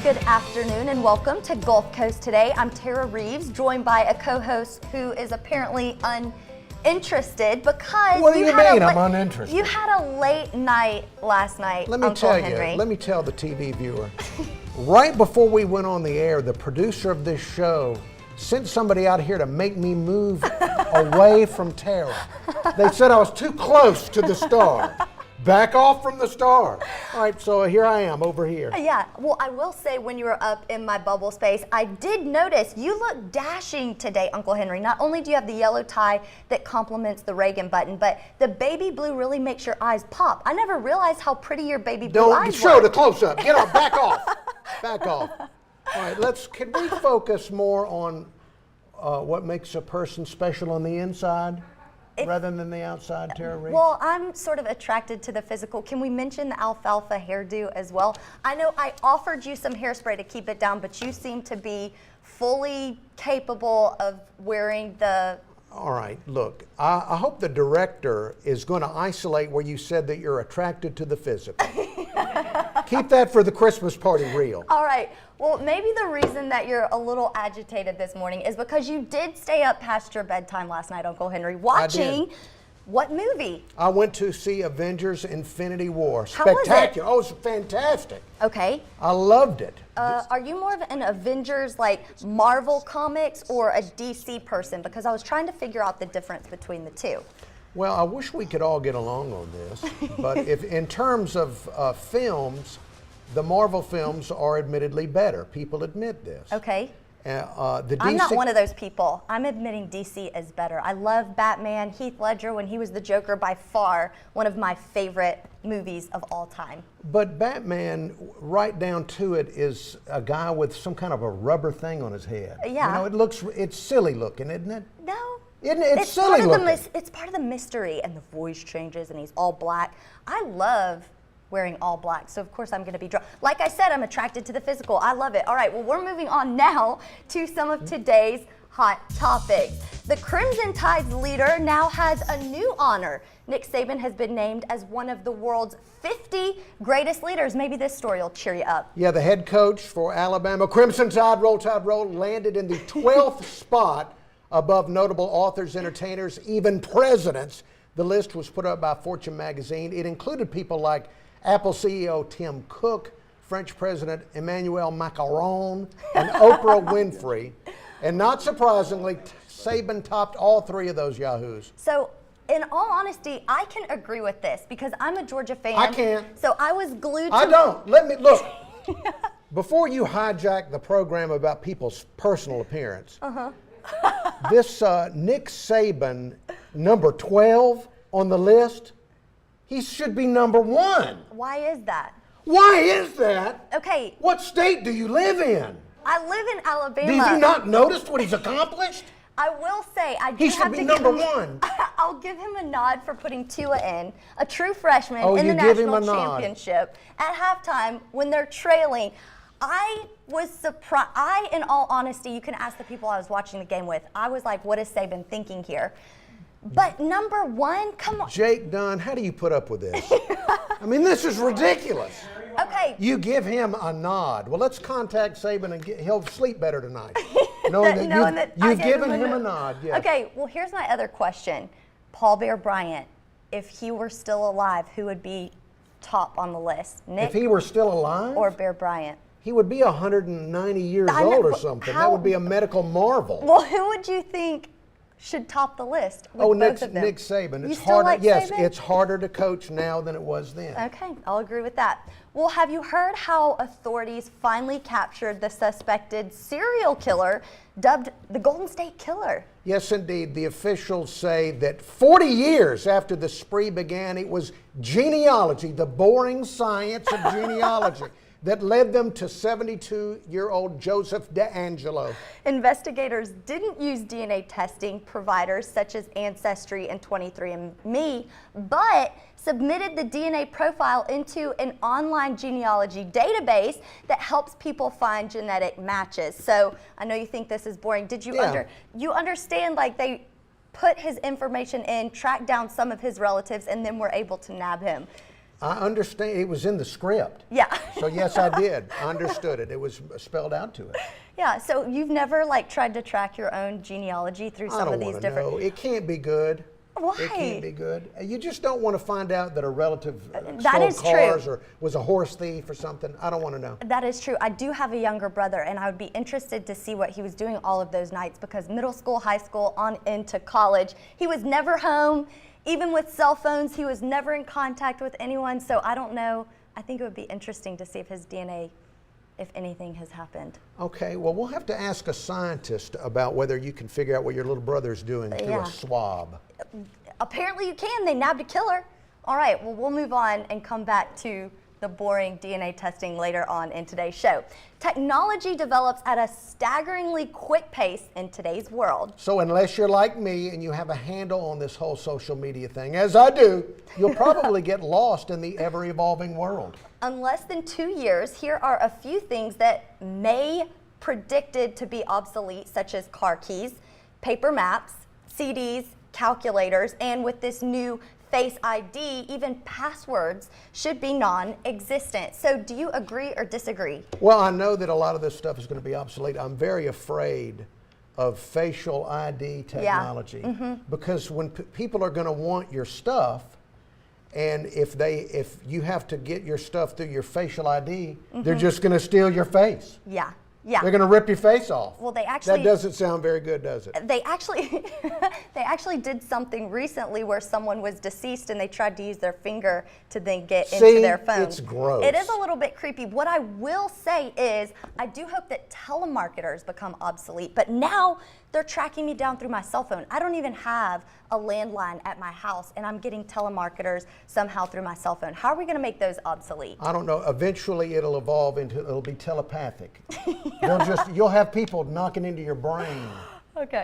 Good afternoon and welcome to Gulf Coast Today. I'm Terra Reeves, joined by a co-host who is apparently uninterested because What do you mean I'm uninterested? You had a late night last night, Uncle Henry. Let me tell the TV viewer. Right before we went on the air, the producer of this show sent somebody out here to make me move away from Terra. They said I was too close to the star. Back off from the star. All right, so here I am over here. Yeah, well, I will say when you were up in my bubble space, I did notice you look dashing today, Uncle Henry. Not only do you have the yellow tie that complements the Reagan button, but the baby blue really makes your eyes pop. I never realized how pretty your baby blue eyes were. Don't show the close-up. Get off, back off. Back off. All right, can we focus more on what makes a person special on the inside? Rather than the outside, Terra Reeves? Well, I'm sort of attracted to the physical. Can we mention the alfalfa hairdo as well? I know I offered you some hairspray to keep it down, but you seem to be fully capable of wearing the... All right, look, I hope the director is going to isolate where you said that you're attracted to the physical. Keep that for the Christmas party real. All right. Well, maybe the reason that you're a little agitated this morning is because you did stay up past your bedtime last night, Uncle Henry, watching what movie? I went to see Avengers Infinity War. How was it? Spectacular. Oh, it was fantastic. Okay. I loved it. Are you more of an Avengers, like Marvel comics, or a DC person? Because I was trying to figure out the difference between the two. Well, I wish we could all get along on this, but if in terms of films, the Marvel films are admittedly better. People admit this. Okay. The I'm not one of those people. I'm admitting DC is better. I love Batman. Heath Ledger, when he was the Joker, by far one of my favorite movies of all time. But Batman, right down to it, is a guy with some kind of a rubber thing on his head. Yeah. You know, it's silly looking, isn't it? No. Isn't it? It's silly looking. It's part of the mystery, and the voice changes, and he's all black. I love wearing all black, so of course I'm going to be drawn. Like I said, I'm attracted to the physical. I love it. All right, well, we're moving on now to some of today's hot topics. The Crimson Tide's leader now has a new honor. Nick Saban has been named as one of the world's 50 greatest leaders. Maybe this story will cheer you up. Yeah, the head coach for Alabama, Crimson Tide, Roll, landed in the 12th spot above notable authors, entertainers, even presidents. The list was put up by Fortune magazine. It included people like Apple CEO Tim Cook, French President Emmanuel Macron, and Oprah Winfrey. And not surprisingly, Saban topped all three of those yahoos. So, in all honesty, I can agree with this because I'm a Georgia fan. I can't. So I was glued to... I don't. Let me, look. Before you hijack the program about people's personal appearance, this Nick Saban, number 12 on the list, he should be number 1. Why is that? Why is that? Okay. What state do you live in? I live in Alabama. Have you not noticed what he's accomplished? I will say, I do He should have be to number give him, 1. I'll give him a nod for putting Tua in, a true freshman in you the give him national a nod. championship at halftime when they're trailing. I was surprised. In all honesty, you can ask the people I was watching the game with. I was like, what is Saban thinking here? But number 1, come on. Jake Dunn, how do you put up with this? I mean, this is ridiculous. Okay. You give him a nod. Well, let's contact Saban and he'll sleep better tonight. Knowing that you've given him a nod. Yes. Okay, well, here's my other question. Paul Bear Bryant, if he were still alive, who would be top on the list? Nick If he were still alive? or Bear Bryant? He would be 190 years old or something. That would be a medical marvel. Well, who would you think should top the list with both of them? Nick Saban. You still like Saban? It's harder to coach now than it was then. Okay, I'll agree with that. Well, have you heard how authorities finally captured the suspected serial killer dubbed the Golden State Killer? Yes, indeed. The officials say that 40 years after the spree began, it was genealogy, the boring science of genealogy, that led them to 72-year-old Joseph DeAngelo. Investigators didn't use DNA testing providers such as Ancestry and 23andMe, but submitted the DNA profile into an online genealogy database that helps people find genetic matches. So I know you think this is boring. Did you you understand, like, they put his information in, tracked down some of his relatives, and then were able to nab him? I understand. It was in the script. Yeah. So yes, I did. I understood it. It was spelled out to it. Yeah, so you've never like tried to track your own genealogy through some of these different... know. It can't be good. Why? It can't be good. You just don't want to find out that a relative That stole is cars true. or was a horse thief or something. I don't want to know. That is true. I do have a younger brother, and I would be interested to see what he was doing all of those nights, because middle school, high school, on into college, he was never home. Even with cell phones, he was never in contact with anyone. So I don't know. I think it would be interesting to see if his DNA, if anything has happened. Okay, well, we'll have to ask a scientist about whether you can figure out what your little brother's doing through a swab. Apparently you can. They nabbed a killer. All right, well, we'll move on and come back to the boring DNA testing later on in today's show. Technology develops at a staggeringly quick pace in today's world. So unless you're like me and you have a handle on this whole social media thing, as I do, you'll probably get lost in the ever-evolving world. In less than 2 years, here are a few things that may predicted to be obsolete, such as car keys, paper maps, CDs, calculators, and with this new Face ID, even passwords should be non-existent. So do you agree or disagree? Well, I know that a lot of this stuff is going to be obsolete. I'm very afraid of facial ID technology because when people are going to want your stuff, and if you have to get your stuff through your facial ID, they're just going to steal your face. Yeah. They're going to rip your face off. Well, they actually... That doesn't sound very good, does it? They actually did something recently where someone was deceased and they tried to use their finger to then get into their phone. It's gross. It is a little bit creepy. What I will say is I do hope that telemarketers become obsolete, but now they're tracking me down through my cell phone. I don't even have a landline at my house, and I'm getting telemarketers somehow through my cell phone. How are we going to make those obsolete? I don't know. Eventually, it'll evolve into, it'll be telepathic. You'll have people knocking into your brain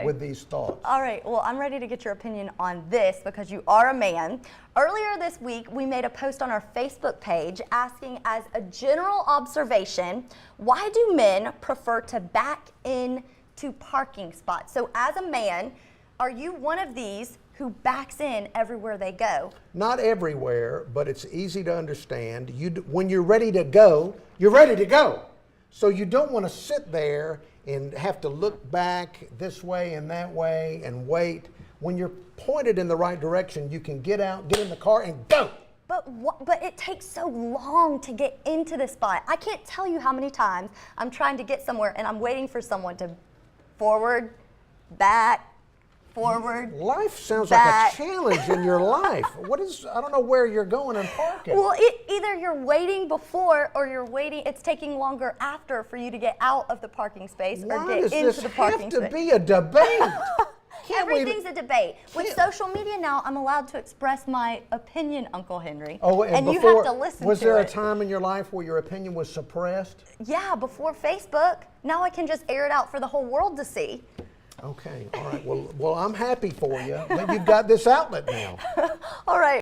with these thoughts. All right, well, I'm ready to get your opinion on this because you are a man. Earlier this week, we made a post on our Facebook page asking, as a general observation, why do men prefer to back in to parking spots? So as a man, are you one of these who backs in everywhere they go? Not everywhere, but it's easy to understand. When you're ready to go, you're ready to go. So you don't want to sit there and have to look back this way and that way and wait. When you're pointed in the right direction, you can get out, get in the car, and go. But it takes so long to get into the spot. I can't tell you how many times I'm trying to get somewhere and I'm waiting for someone to forward, back, forward. Life sounds back. like a challenge in your life. I don't know where you're going and parking. Well, either you're waiting before or you're waiting, it's taking longer after for you to get out of the parking space or get into the parking space. Why does this have to be a debate? Everything's a debate. With social media now, I'm allowed to express my opinion, Uncle Henry. Oh, and you have to listen to it. Was there a time in your life where your opinion was suppressed? Yeah, before Facebook. Now I can just air it out for the whole world to see. Okay, all right. Well, I'm happy for you that you've got this outlet now. All right.